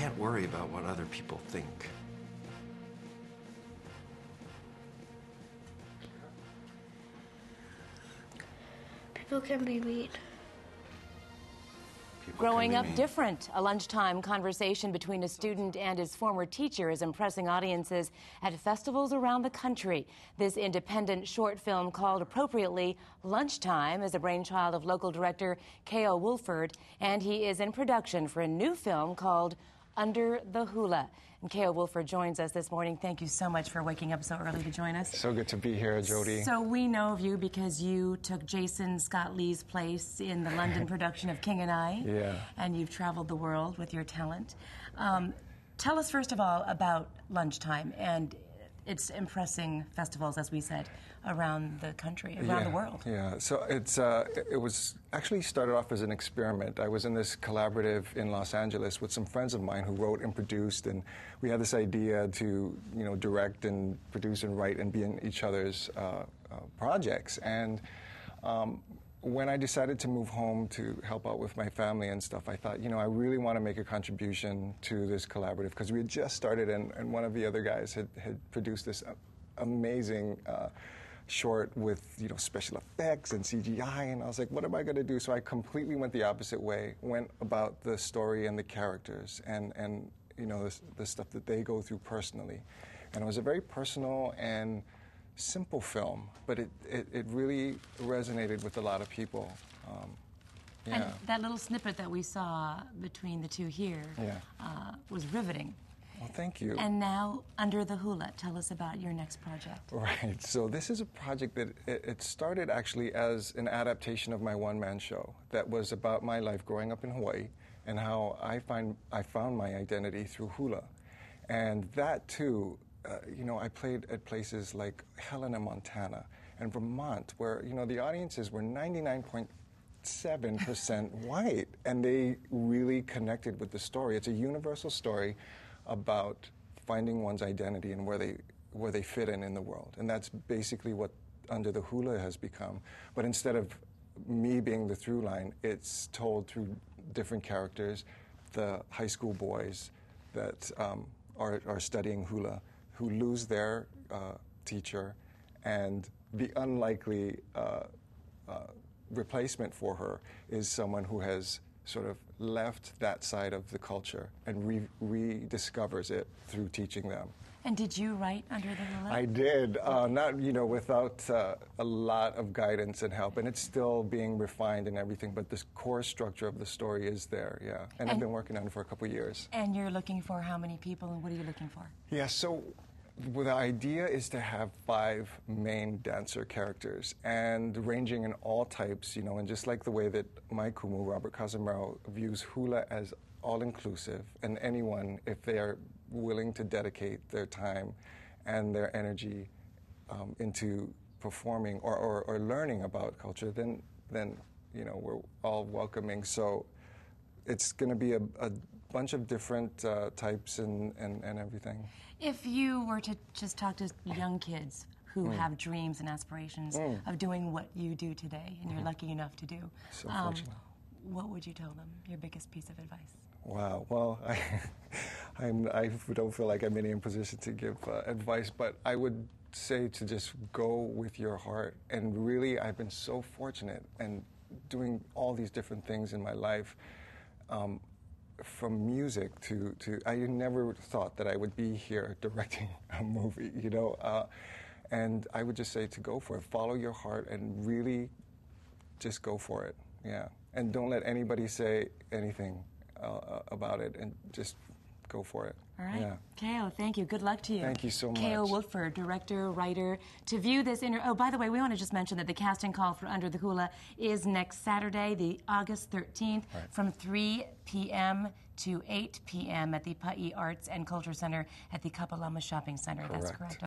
can't worry about what other people think. People can be mean. Growing up different, a lunchtime conversation between a student and his former teacher is impressing audiences at festivals around the country. This independent short film, called appropriately Lunchtime, is a brainchild of local director Keo Woolford, and he is in production for a new film called Under the Hula. And Keo Woolford joins us this morning. Thank you so much for waking up so early to join us. So good to be here, Jody. So we know of you because you took Jason Scott Lee's place in the London production of King and I. Yeah. And you've traveled the world with your talent. Tell us first of all about Lunchtime and its impressing festivals, as we said, around the country, around the world. Yeah, so it was actually started off as an experiment. I was in this collaborative in Los Angeles with some friends of mine who wrote and produced, and we had this idea to, direct and produce and write and be in each other's projects. And when I decided to move home to help out with my family and stuff, I thought, I really want to make a contribution to this collaborative, because we had just started, and one of the other guys had produced this amazing short with, special effects and CGI, and I was like, what am I going to do? So I completely went the opposite way, went about the story and the characters and the stuff that they go through personally. And it was a very personal and simple film, but it really resonated with a lot of people. And that little snippet that we saw between the two here was riveting. Well, thank you. And now, Under the Hula, tell us about your next project. Right, so this is a project that it started actually as an adaptation of my one-man show that was about my life growing up in Hawaii and how I found my identity through hula. And that too, I played at places like Helena, Montana, and Vermont, where, the audiences were 99.7% white, and they really connected with the story. It's a universal story about finding one's identity and where they fit in the world. And that's basically what Under the Hula has become. But instead of me being the through line, it's told through different characters, the high school boys that are studying hula, who lose their teacher, and the unlikely replacement for her is someone who has sort of left that side of the culture and rediscovers it through teaching them. And did you write Under the Hula? I did, not without a lot of guidance and help, and it's still being refined and everything, but the core structure of the story is there, yeah. And I've been working on it for a couple of years. And you're looking for how many people, and what are you looking for? Yeah, so the idea is to have 5 main dancer characters, and ranging in all types, and just like the way that my kumu, Robert Casamero, views hula as all-inclusive, and anyone, if they are willing to dedicate their time and their energy into performing or learning about culture, then we're all welcoming. So it's going to be a bunch of different types and everything. If you were to just talk to young kids who have dreams and aspirations of doing what you do today, and you're lucky enough to do, so fortunate. What would you tell them, your biggest piece of advice? Wow, well, I don't feel like I'm in any position to give advice, but I would say to just go with your heart. And really, I've been so fortunate and doing all these different things in my life, from music to I never thought that I would be here directing a movie, and I would just say to go for it, follow your heart, and really just go for it, yeah. And don't let anybody say anything about it, and just go for it. All right. Yeah. Keo, thank you. Good luck to you. Thank you so much. Keo Woolford, director, writer. To view this oh, by the way, we want to just mention that the casting call for Under the Hula is next Saturday, the August 13th, from 3 p.m. to 8 p.m. at the Pa'i Arts and Culture Center at the Kapalama Shopping Center. Correct. That's correct.